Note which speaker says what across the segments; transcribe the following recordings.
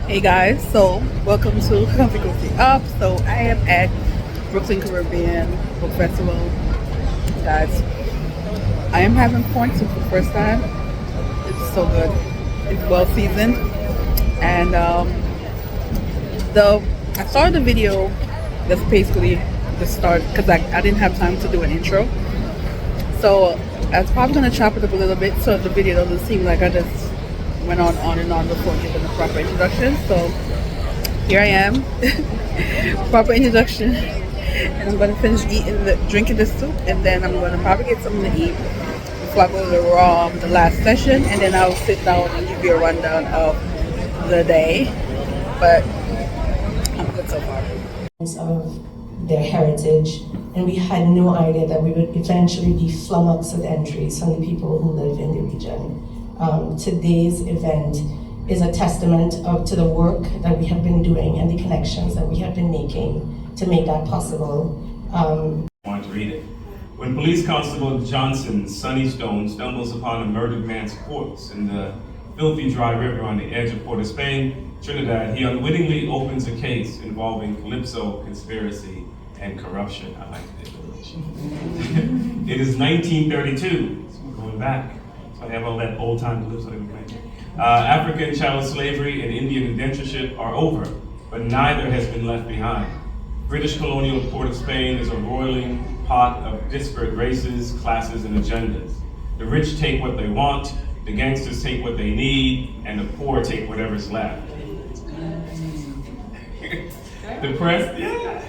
Speaker 1: Hey guys, so welcome to Comfy Cozy Up. So I am at Brooklyn Caribbean Book Festival. Guys, I am having corn soup for the first time. It's so good. It's well seasoned. And I started the video that's basically the start because I didn't have time to do an intro. So I was probably going to chop it up a little bit so the video doesn't seem like I just went on and on before giving the proper introduction. So here I am, proper introduction, and I'm going to finish drinking the soup, and then I'm going to probably get something to eat before I go to the last session, and then I'll sit down and give you a rundown of the day. But I'm good so far.
Speaker 2: Of their heritage, and we had no idea that we would eventually be flummoxed with entries from the people who live in the region. Today's event is a testament to the work that we have been doing and the connections that we have been making to make that possible.
Speaker 3: I wanted to read it. When Police Constable Johnson, Sonny Stone, stumbles upon a murdered man's corpse in the filthy dry river on the edge of Port of Spain, Trinidad, he unwittingly opens a case involving Calypso, conspiracy, and corruption. I like this. It is 1932, so we're going back. So I have all that old time Calypso that we made. African chattel slavery and Indian indentureship are over, but neither has been left behind. British colonial Port of Spain is a roiling pot of disparate races, classes, and agendas. The rich take what they want, the gangsters take what they need, and the poor take whatever's left. The press, yeah.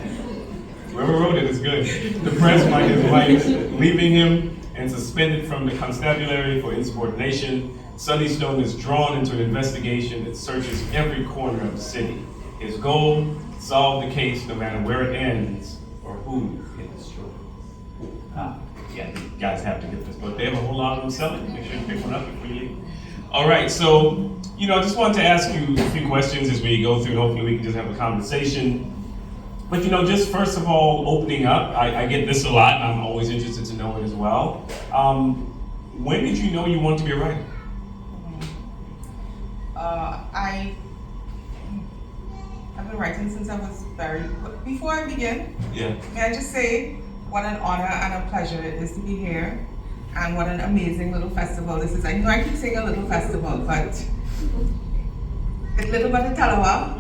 Speaker 3: Whoever wrote it is good. The press by his wife, leaving him and suspended from the constabulary for insubordination. Sonny Stone is drawn into an investigation that searches every corner of the city. His goal, solve the case no matter where it ends or who it destroys. Yeah, you guys have to get this book. They have a whole lot of them selling. Make sure you pick one up before you leave. All right, so, I just wanted to ask you a few questions as we go through, and hopefully we can just have a conversation. But just first of all, opening up, I get this a lot, and I'm always interested to know it as well. When did you know you wanted to be a writer?
Speaker 4: I've been writing since I was before I begin,
Speaker 3: Yeah.
Speaker 4: may I just say what an honor and a pleasure it is to be here, and what an amazing little festival this is. I know I keep saying a little festival, but it's little but a Talawa,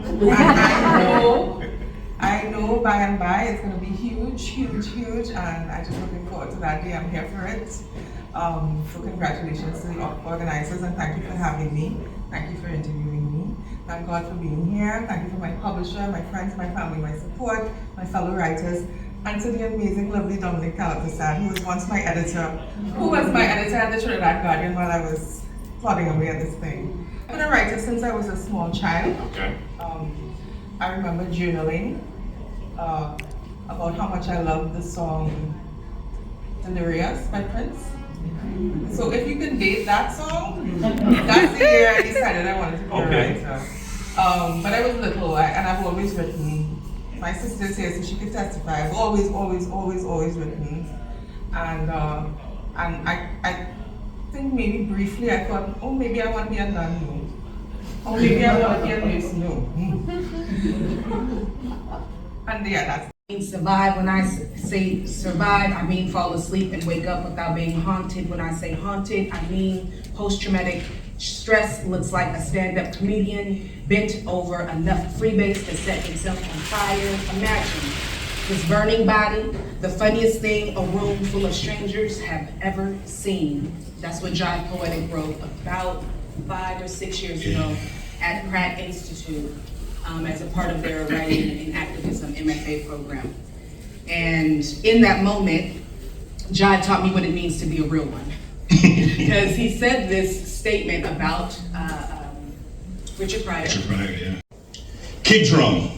Speaker 4: and I know by and by it's going to be huge, huge, huge, and I'm just looking forward to that day. I'm here for it. So congratulations to the organizers, and thank you for having me. Thank you for interviewing me. Thank God for being here. Thank you for my publisher, my friends, my family, my support, my fellow writers, and to the amazing, lovely Dominic Calabasad, who was once my editor, at the Trinidad Guardian while I was plodding away at this thing. But been a writer since I was a small child.
Speaker 3: Okay.
Speaker 4: I remember journaling about how much I loved the song Delirious by Prince. So if you can date that song, that's the year I decided I wanted to be a writer. But I was little, and I've always written. My sister's here, so she could testify. I've always written. And I think maybe briefly I thought, oh, maybe I want to be a nun, no. Or maybe I want to be a nurse, no. And yeah, that's.
Speaker 5: Survive, when I say survive, I mean fall asleep and wake up without being haunted. When I say haunted, I mean post-traumatic stress. Looks like a stand-up comedian bent over enough freebase to set himself on fire. Imagine his burning body, the funniest thing a room full of strangers have ever seen. That's what Jive Poetic wrote about 5 or 6 years ago at Pratt Institute. As a part of their writing and activism MFA program. And in that moment, Jive taught me what it means to be a real one. Because he said this statement about Richard Pryor.
Speaker 6: Richard Pryor, yeah. Kick drum.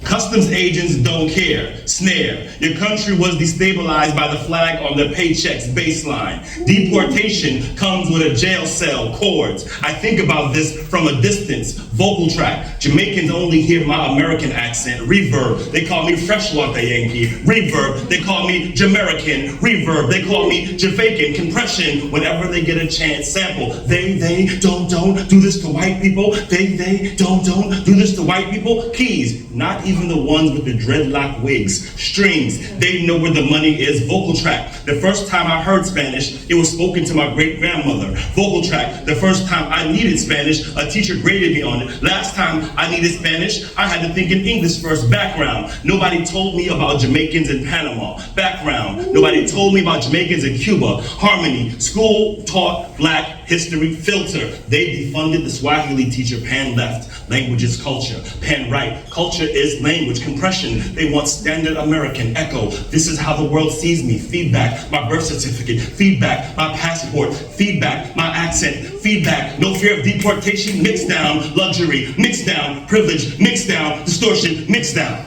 Speaker 6: Customs agents don't care. Snare. Your country was destabilized by the flag on their paychecks baseline. Deportation comes with a jail cell, cords. I think about this from a distance. Vocal track. Jamaicans only hear my American accent. Reverb. They call me freshwater Yankee. Reverb. They call me Jamaican. Reverb. They call me Jamaican. Compression. Whenever they get a chance. Sample. They don't do this to white people. They don't do this to white people. Keys. Not even the ones with the dreadlock wigs. Strings, they know where the money is. Vocal track, the first time I heard Spanish, it was spoken to my great-grandmother. Vocal track, the first time I needed Spanish, a teacher graded me on it. Last time I needed Spanish, I had to think in English first. Background, nobody told me about Jamaicans in Panama. Background, nobody told me about Jamaicans in Cuba. Harmony, school taught Black history. Filter, they defunded the Swahili teacher. Pan left. Language is culture. Pan right. Culture is language. Compression, they want standard American. Echo, this is how the world sees me. Feedback, my birth certificate. Feedback, my passport. Feedback, my accent. Feedback, no fear of deportation. Mix down, luxury. Mix down, privilege. Mix down, distortion. Mix down.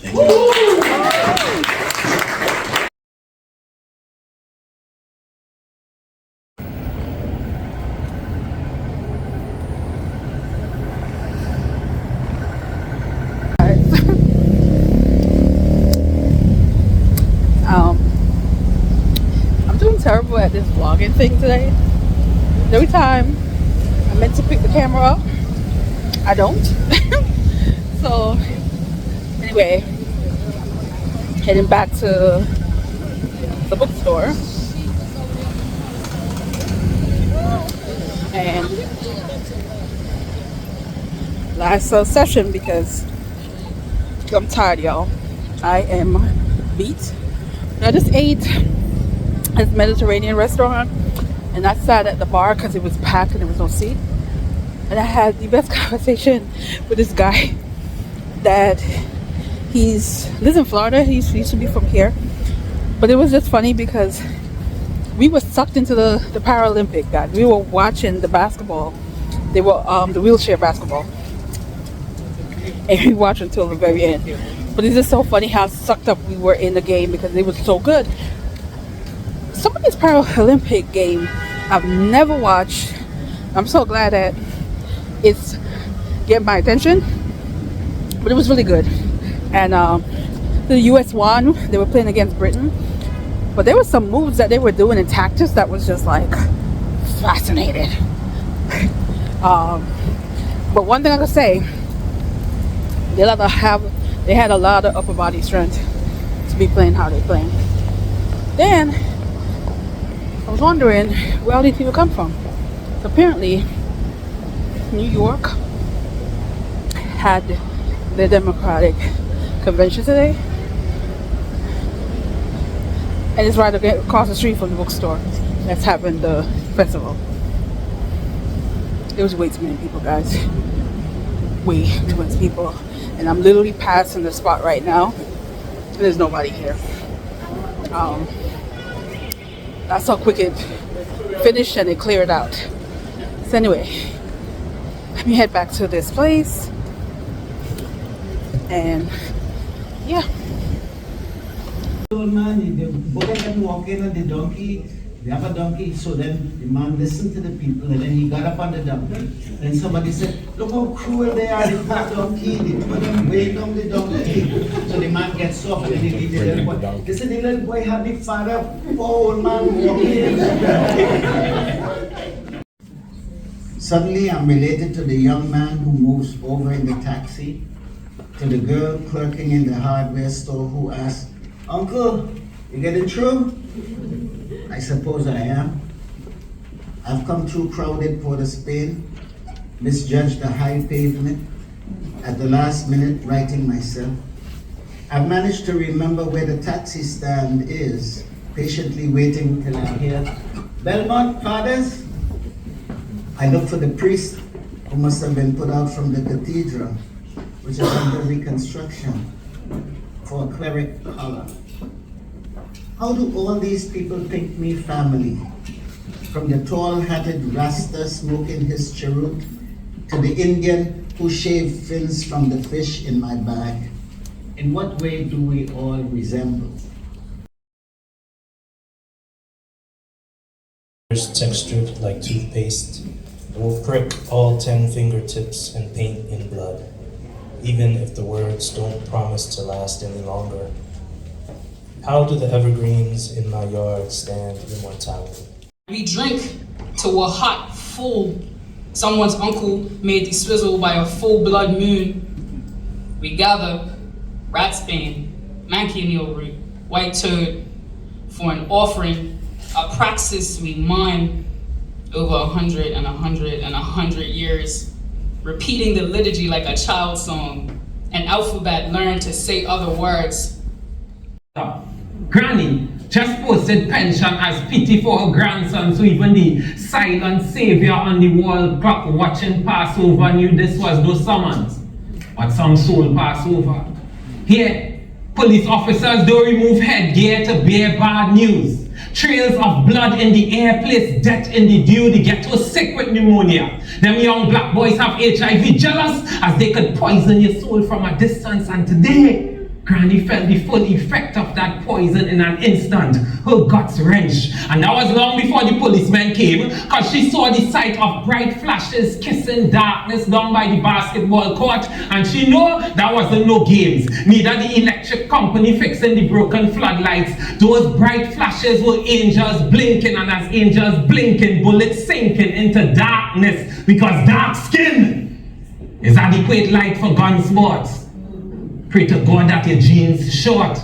Speaker 6: Thank you.
Speaker 1: I'm doing terrible at this vlogging thing today. Every time I meant to pick the camera up, I don't. So anyway, heading back to the bookstore, and last session because I'm tired, y'all. I am beat. I just ate at this Mediterranean restaurant, and I sat at the bar because it was packed and there was no seat. And I had the best conversation with this guy that lives in Florida. He used to be from here, but it was just funny because we were sucked into the Paralympic, guys. We were watching the basketball. They were the wheelchair basketball, and we watched until the very end. But it's just so funny how sucked up we were in the game because it was so good. Some of this Paralympic game I've never watched. I'm so glad that it's getting my attention. But it was really good. And the US won. They were playing against Britain. But there were some moves that they were doing in tactics that was just like fascinating. But one thing I could say, they had a lot of upper body strength to be playing how they playing. Then I was wondering where all these people come from. So apparently New York had the Democratic convention today, and it's right across the street from the bookstore that's having the festival. There was way too many people, guys. Way too many people. And I'm literally passing the spot right now. And there's nobody here. That's how quick it finished and it cleared out. So anyway, we head back to this place, and yeah.
Speaker 7: Old man, both of them walk in on the donkey. They have a donkey, so then the man listened to the people, and then he got up on the donkey. Then somebody said, "Look how cruel they are, the poor donkey, the two of them weigh down the donkey." So the man gets off, and then he leaves the little boy. They said, "The little boy had the father, poor old man walking." Suddenly, I'm related to the young man who moves over in the taxi, to the girl clerking in the hardware store who asks, "Uncle, you getting through?" I suppose I am. I've come through crowded Port of Spain, misjudged the high pavement, at the last minute writing myself. I've managed to remember where the taxi stand is, patiently waiting till I hear, "Belmont, fathers?" I look for the priest who must have been put out from the cathedral, which is under reconstruction, for a cleric collar. How do all these people think me family? From the tall-hatted Rasta smoking his cheroot to the Indian who shaved fins from the fish in my bag. In what way do we all resemble?
Speaker 8: Textured like toothpaste, it will prick all 10 fingertips and paint in blood, even if the words don't promise to last any longer. How do the evergreens in my yard stand immortality?
Speaker 9: We drink to a hot, full, someone's uncle made the swizzle by a full blood moon. We gather ratsbane, mancunial root, white toad, for an offering, a praxis we mime over 100 and 100 and 100 years, repeating the liturgy like a child song, an alphabet learned to say other words.
Speaker 10: Granny just posted pension as pity for her grandson, so even the silent savior on the wall clock watching Passover knew this was no summons, but some soul Passover. Here, police officers don't remove headgear to bear bad news. Trails of blood in the air, place death in the dew, the ghetto sick with pneumonia. Them young black boys have HIV, jealous as they could poison your soul from a distance, and today, Granny felt the full effect of that poison in an instant. Her guts wrenched. And that was long before the policemen came, because she saw the sight of bright flashes kissing darkness down by the basketball court, and she knew that wasn't no games. Neither the electric company fixing the broken floodlights. Those bright flashes were angels blinking, and as angels blinking, bullets sinking into darkness, because dark skin is adequate light for gun sports. Pray to God that your jeans short,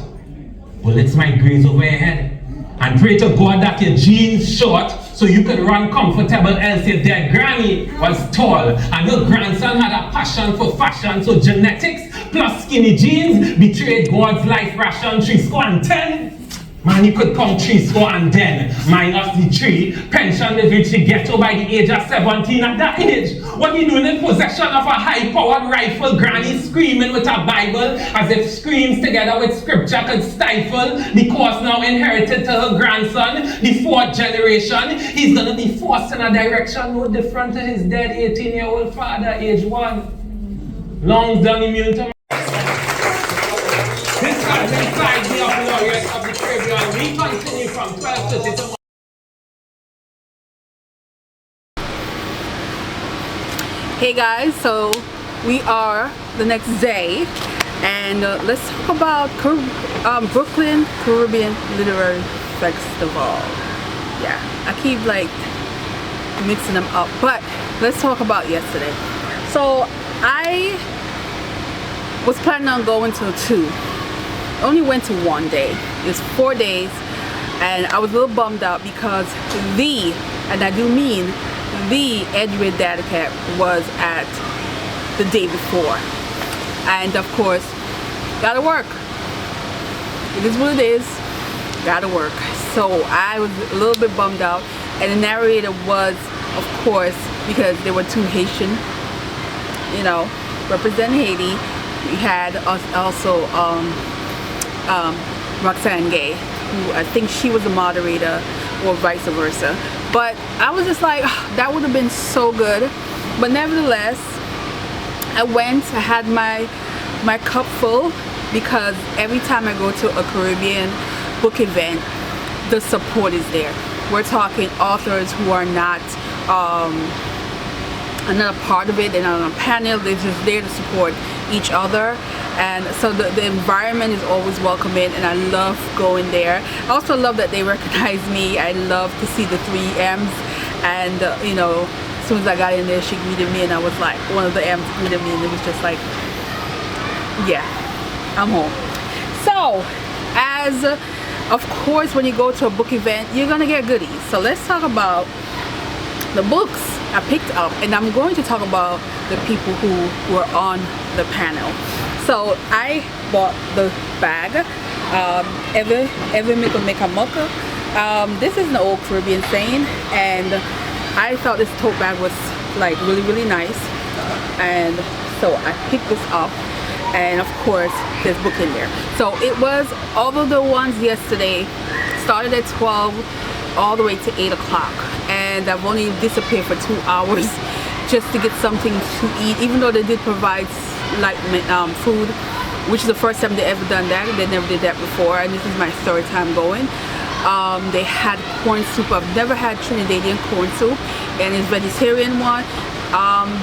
Speaker 10: bullets might graze over your head. And pray to God that your jeans short so you could run comfortable, else your dead granny was tall. And her grandson had a passion for fashion, so genetics plus skinny jeans betrayed God's life ration. 310. Man, you could come 3 and 10, minus the 3. Pension will reach the ghetto by the age of 17. At that age, what you doing in possession of a high-powered rifle? Granny screaming with a Bible, as if screams together with scripture could stifle the cause now inherited to her grandson, the 4th generation. He's gonna be forced in a direction no different to his dead 18-year-old father, age 1. Lungs done immune to this has been 5 day of Laureate of the Caribbean. We continue from 12:30 to 1.
Speaker 1: Hey guys, so we are the next day, and let's talk about Brooklyn Caribbean Literary Festival. Yeah, I keep like mixing them up, but let's talk about yesterday. So I was planning on going to 2. Only went to 1 day. It's 4 days, and I was a little bummed out because and I do mean the Edgewood Data Camp was at the day before, and of course gotta work. It is what it is, gotta work. So I was a little bit bummed out, and the narrator was, of course, because there were 2 Haitian, you know, representing Haiti. We had also Roxanne Gay, who I think she was the moderator, or vice versa. But I was just like, that would have been so good. But nevertheless, I went, I had my cup full, because every time I go to a Caribbean book event, the support is there. We're talking authors who are not another part of it, they're not on a panel, they're just there to support each other. And so the environment is always welcoming, and I love going there. I also love that they recognize me. I love to see the 3 M's, and you know, as soon as I got in there, she greeted me, and I was like, one of the M's greeted me, and it was just like, yeah, I'm home. So, as of course, when you go to a book event, you're gonna get goodies. So let's talk about the books I picked up, and I'm going to talk about the people who were on the panel. So I bought the bag, Ever Make a Mucka. This is an old Caribbean saying, and I thought this tote bag was like really nice, and so I picked this up. And of course, there's book in there. So it was, all of the ones yesterday started at 12 all the way to 8 o'clock, and I've only disappeared for 2 hours just to get something to eat, even though they did provide like food, which is the first time they ever done that. They never did that before, and this is my 3rd time going. They had corn soup. I've never had Trinidadian corn soup, and it's vegetarian one.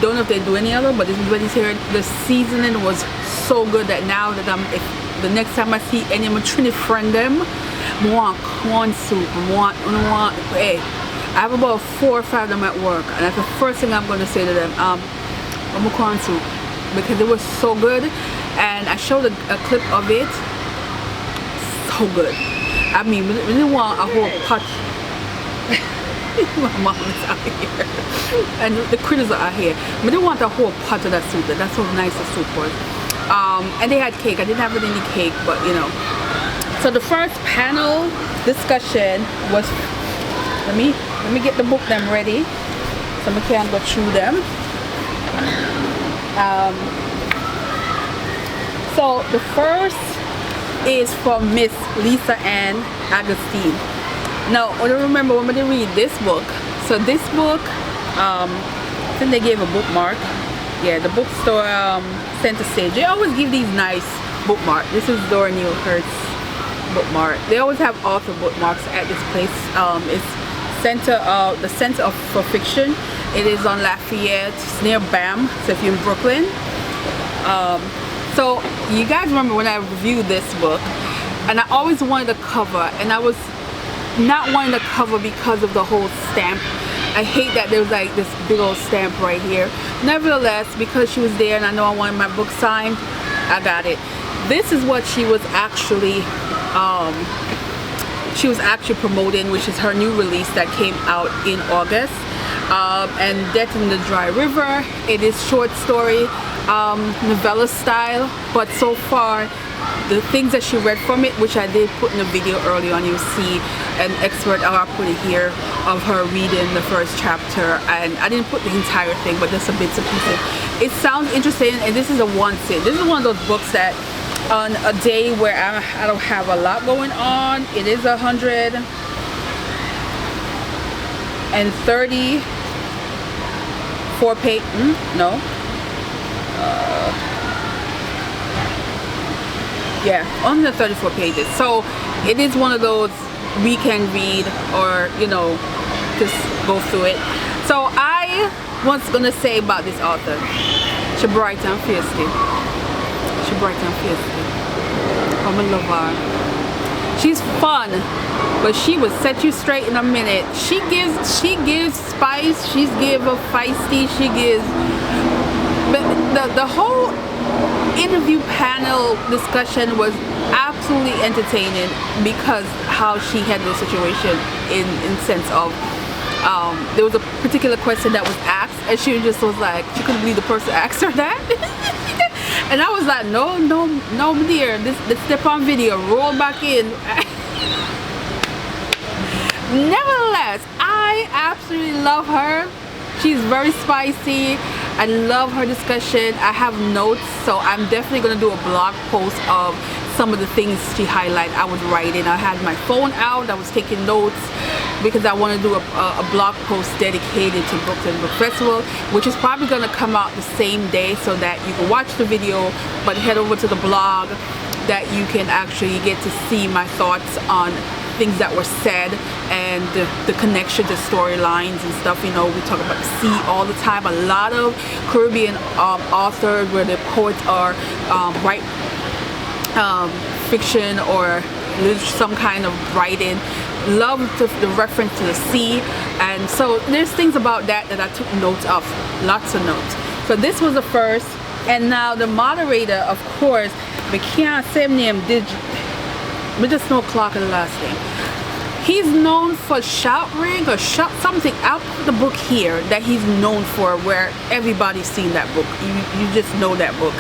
Speaker 1: Don't know if they do any other, but this is vegetarian. The seasoning was so good that now that if the next time I see any of my Trinidad friend them, I want corn soup. Hey, I have about 4 or 5 of them at work, and that's the first thing I'm going to say to them. I want corn soup, because it was so good. And I showed a clip of it. So good. I mean, we didn't want a whole pot. My mom is out here, and the critters are out here. We didn't want a whole pot of that soup. That's how nice the soup was. And they had cake. I didn't have any cake, but you know. So the first panel discussion was, let me get the book them ready so we can go through them. So the first is from Miss Lisa Ann Agostine. Now, I don't remember when I read this book. So this book, I think they gave a bookmark. Yeah, the bookstore center stage. They always give these nice bookmarks. This is Dora Neale Hurt's bookmark. They always have author bookmarks at this place. It's the Center for Fiction. It is on Lafayette. It's near BAM. So if you're in Brooklyn. So you guys remember when I reviewed this book, and I always wanted a cover, and I was not wanting the cover because of the whole stamp. I hate that there was like this big old stamp right here. Nevertheless, because she was there and I know I wanted my book signed, I got it. This is what she was actually promoting, which is her new release that came out in August. And Death in the Dry River. It is short story, novella style, but so far the things that she read from it, which I did put in a video early on, you'll see an excerpt I'll put it here of her reading the first chapter, and I didn't put the entire thing, but just a bits and pieces. It sounds interesting, and this is a one sit. This is one of those books that on a day where I don't have a lot going on, it is 134 page. Yeah, 134 pages. So it is one of those weekend read, or you know, just go through it. So I was gonna say about this author, she bright and feisty. She bright and feisty. I'm a lover. She's fun, but she will set you straight in a minute. She gives spice. She's give a feisty. She gives. But the whole interview panel discussion was absolutely entertaining because how she handled the situation in sense of there was a particular question that was asked, and she just was like, she couldn't believe the person asked her that. And I was like, no dear, this step on video, roll back in. Nevertheless, I absolutely love her. She's very spicy. I love her discussion. I have notes, so I'm definitely going to do a blog post of some of the things she highlighted. I was writing. I had my phone out. I was taking notes because I want to do a blog post dedicated to Brooklyn Book Festival, which is probably going to come out the same day so that you can watch the video, but head over to the blog that you can actually get to see my thoughts on things that were said and the connection to storylines and stuff. You know, we talk about the sea all the time. A lot of Caribbean authors where the poets are write fiction or some kind of writing, love the reference to the sea, and so there's things about that I took notes of, lots of notes. So this was the first, and now the moderator, of course, we can't say his name, we just know Clark in the last name. He's known for Shout Ring or Shout something. I'll put the book here that he's known for, where everybody's seen that book. You just know that book.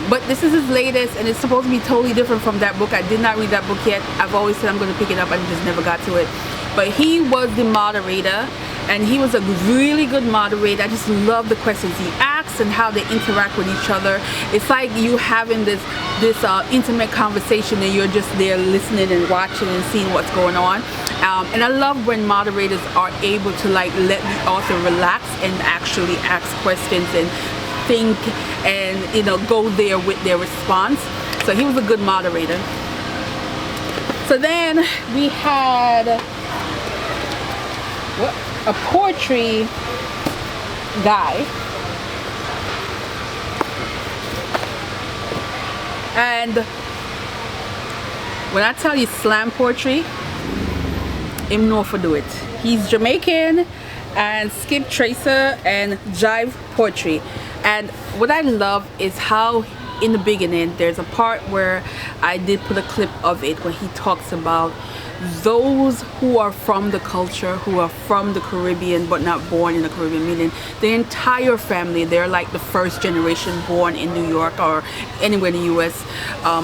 Speaker 1: But this is his latest, and it's supposed to be totally different from that book. I did not read that book yet. I've always said I'm going to pick it up. I just never got to it. But he was the moderator, and he was a really good moderator. I just love the questions he asks and how they interact with each other. It's like you having this intimate conversation, and you're just there listening and watching and seeing what's going on. And I love when moderators are able to like let the author relax and actually ask questions and think and, you know, go there with their response. So he was a good moderator. So then we had a poetry guy, and when I tell you slam poetry, him know for do it. He's Jamaican and skip tracer and jive poetry. And what I love is how in the beginning there's a part where I did put a clip of it where he talks about those who are from the culture, who are from the Caribbean but not born in the Caribbean, meaning the entire family, they're like the first generation born in New York or anywhere in the US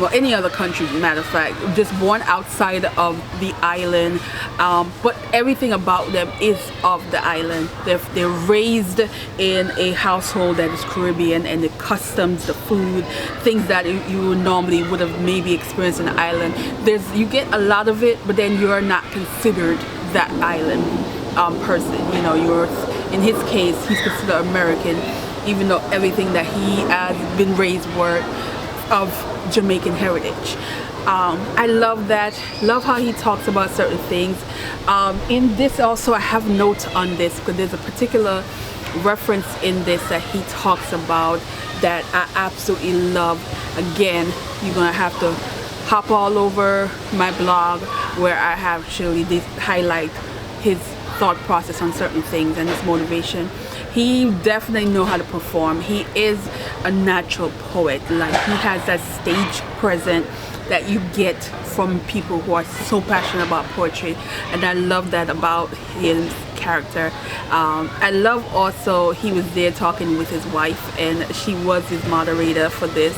Speaker 1: or any other country, matter of fact, just born outside of the island, but everything about them is of the island. They're raised in a household that is Caribbean, and the customs, the food, things that you normally would have maybe experienced in the island, you get a lot of it, but then you're not considered that island person. You know, in his case, he's considered American, even though everything that he has been raised were of Jamaican heritage. I love that. Love how he talks about certain things. In this also, I have notes on this because there's a particular reference in this that he talks about that I absolutely love. Again, you're gonna have to hop all over my blog where I have actually highlight his thought process on certain things and his motivation. He definitely knows how to perform. He is a natural poet. Like, he has that stage presence that you get from people who are so passionate about poetry, and I love that about his character. I love also he was there talking with his wife, and she was his moderator for this.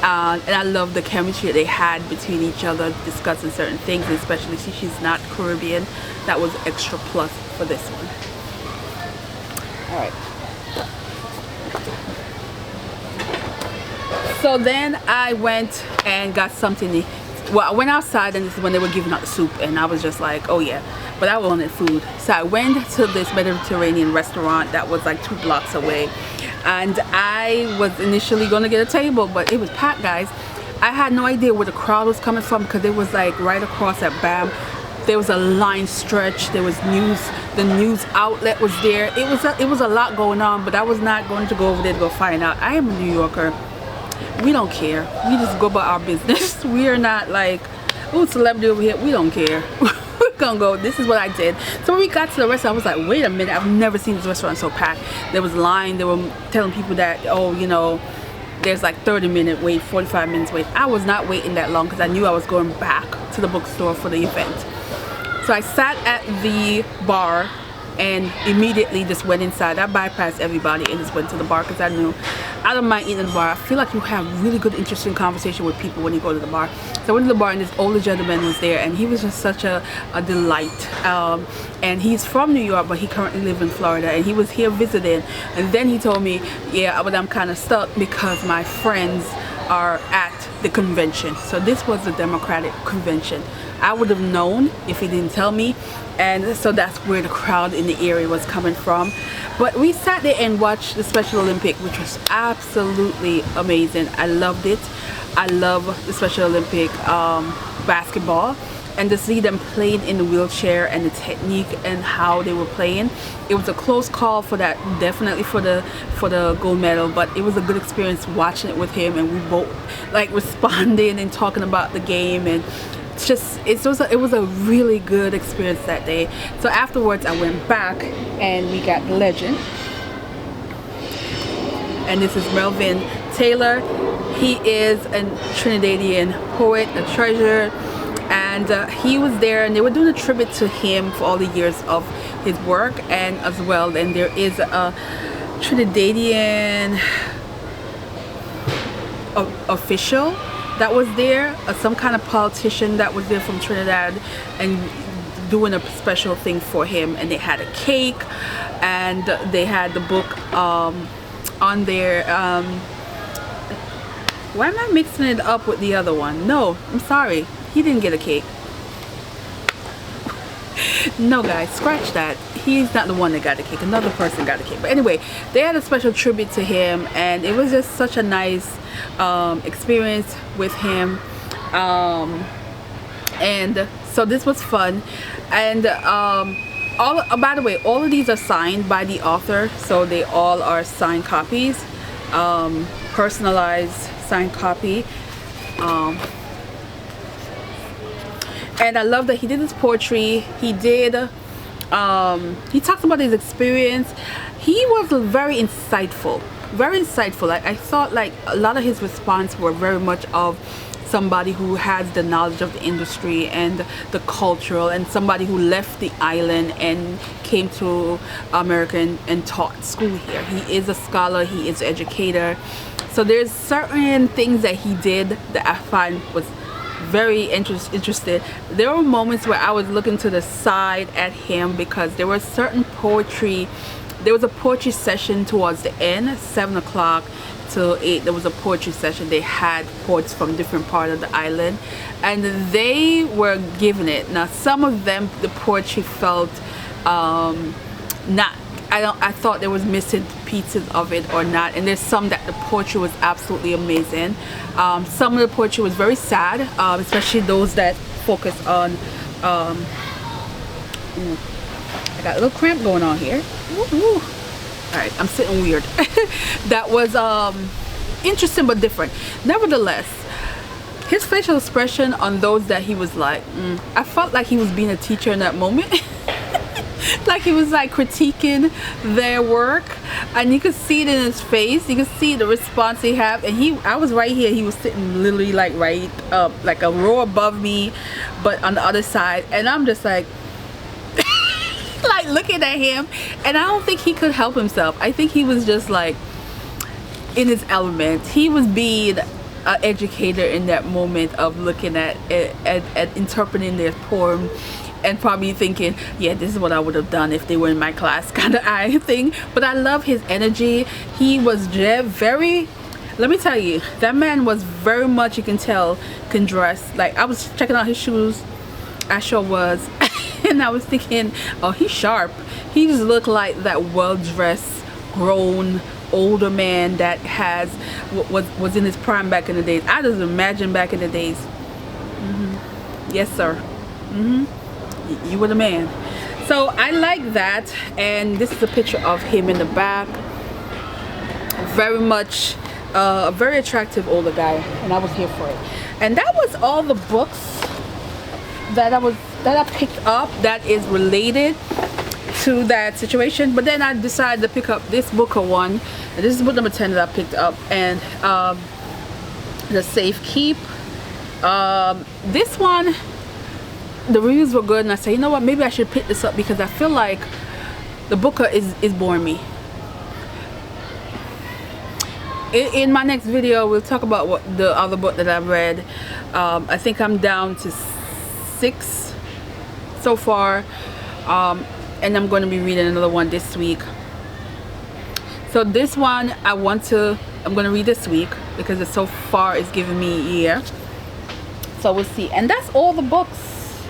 Speaker 1: And I love the chemistry they had between each other discussing certain things, especially since she's not Caribbean. That was extra plus for this one. Alright. So then I went and got something. Well, I went outside, and this is when they were giving out the soup, and I was just like, oh yeah, but I wanted food. So I went to this Mediterranean restaurant that was like 2 blocks away, and I was initially gonna get a table, but it was packed, guys. I had no idea where the crowd was coming from because it was like right across at BAM. There was a line stretch. There was the news outlet was there. It was a lot going on, but I was not going to go over there to go find out. I am a New Yorker. We don't care. We just go about our business. We are not like, oh, celebrity over here. We don't care. We're gonna go. This is what I did. So when we got to the restaurant, I was like, wait a minute, I've never seen this restaurant so packed. There was line. They were telling people that, oh, you know, there's like 30-minute wait, 45 minutes wait. I was not waiting that long because I knew I was going back to the bookstore for the event. So I sat at the bar and immediately just went inside. I bypassed everybody and just went to the bar because I knew I don't mind eating at the bar. I feel like you have really good, interesting conversation with people when you go to the bar. So I went to the bar and this older gentleman was there, and he was just such a delight. And he's from New York, but he currently lives in Florida, and he was here visiting. And then he told me, yeah, but I'm kind of stuck because my friends are at the convention. So this was the Democratic convention. I would have known if he didn't tell me, and so that's where the crowd in the area was coming from. But we sat there and watched the Special Olympic, which was absolutely amazing. I loved it. I love the Special Olympic basketball, and to see them playing in the wheelchair and the technique and how they were playing, it was a close call for that, definitely for the gold medal, but it was a good experience watching it with him, and we both like responding and talking about the game, and it was a really good experience that day. So afterwards I went back and we got the legend, and this is Melvin Taylor. He is a Trinidadian poet, a treasure, and he was there, and they were doing a tribute to him for all the years of his work, and as well, and there is a Trinidadian official that was there, some kind of politician that was there from Trinidad, and doing a special thing for him. And they had a cake, and they had the book on there. Why am I mixing it up with the other one? No, I'm sorry, he didn't get a cake. No guys, scratch that. He's not the one that got the cake, another person got the cake. But anyway, they had a special tribute to him, and it was just such a nice experience with him, and so this was fun. And by the way, all of these are signed by the author, so they all are signed copies, personalized signed copy. And I love that he did his poetry. He talked about his experience. He was very insightful, very insightful. I thought like a lot of his response were very much of somebody who has the knowledge of the industry and the cultural, and somebody who left the island and came to America and taught school here. He is a scholar, he is an educator. So there's certain things that he did that I find was very interested. There were moments where I was looking to the side at him because there was certain poetry. There was a poetry session towards the end, 7 o'clock till 8. There was a poetry session. They had poets from different parts of the island, and they were giving it. Now some of them, the poetry felt not, I thought there was missing pieces of it or not, and there's some that the poetry was absolutely amazing. Some of the poetry was very sad, especially those that focus on I got a little cramp going on here. All right, I'm sitting weird. That was interesting but different. Nevertheless, his facial expression on those that he was like, I felt like he was being a teacher in that moment. Like he was like critiquing their work, and you could see it in his face. You could see the response he had, and I was right here. He was sitting literally like right up, like a row above me, but on the other side, and I'm just like like looking at him, and I don't think he could help himself. I think he was just like in his element. He was being an educator in that moment of looking at interpreting their poem, and probably thinking, yeah, this is what I would have done if they were in my class, kind of eye thing. But I love his energy. He was very, let me tell you, that man was very much, you can tell, can dress. Like I was checking out his shoes, I sure was. And I was thinking, oh, he's sharp. He just looked like that well-dressed, grown, older man that was in his prime back in the days. I just imagine back in the days. Yes, sir. You were the man. So I like that, and this is a picture of him in the back. Very much a very attractive older guy, and I was here for it. And that was all the books that I picked up that is related to that situation. But then I decided to pick up this book one, and this is book number 10 that I picked up, and The Safe Keep. This one, the reviews were good, and I said, you know what, maybe I should pick this up because I feel like the book is boring me. in my next video, we'll talk about what the other book that I've read. I think I'm down to 6 so far, and I'm going to be reading another one this week. So this one I'm going to read this week because it so far is giving me a year. So we'll see. And that's all the books.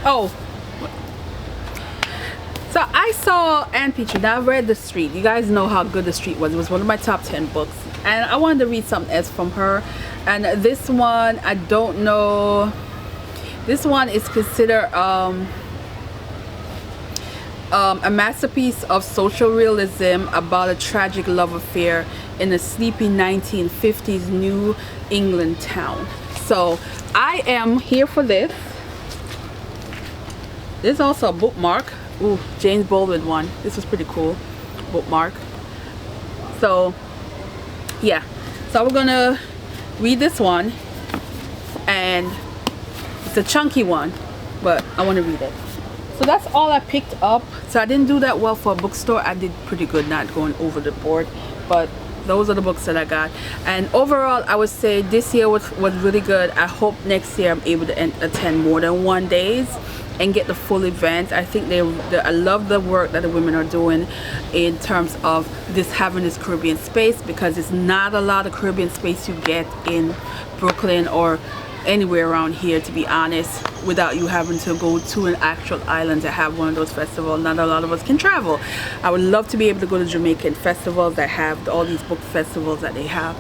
Speaker 1: Oh, so I saw Ann Petrie. Now I read The Street. You guys know how good The Street was. It was one of my top 10 books, and I wanted to read something else from her. And this one, I don't know, this one is considered a masterpiece of social realism about a tragic love affair in a sleepy 1950s New England town. So I am here for this. There's also a bookmark. Ooh, James Baldwin one. This was pretty cool. Bookmark. So yeah, so we're gonna read this one, and it's a chunky one, but I want to read it. So that's all I picked up. So I didn't do that well for a bookstore. I did pretty good, not going over the board, but those are the books that I got. And overall, I would say this year was really good. I hope next year I'm able to attend more than 1 day and get the full event. I think I love the work that the women are doing in terms of having this Caribbean space, because it's not a lot of Caribbean space you get in Brooklyn or anywhere around here, to be honest, without you having to go to an actual island to have one of those festivals. Not a lot of us can travel. I would love to be able to go to Jamaican festivals that have all these book festivals that they have,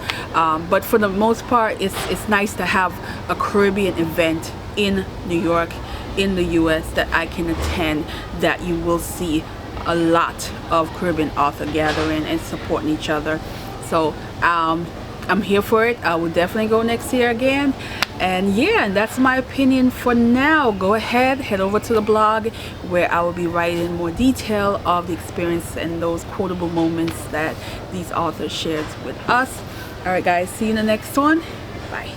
Speaker 1: but for the most part, it's nice to have a Caribbean event in New York, in the US, that I can attend, that you will see a lot of Caribbean author gathering and supporting each other. So I'm here for it. I will definitely go next year again. And yeah, that's my opinion for now. Go ahead, head over to the blog where I will be writing more detail of the experience and those quotable moments that these authors shared with us. All right guys, see you in the next one. Bye.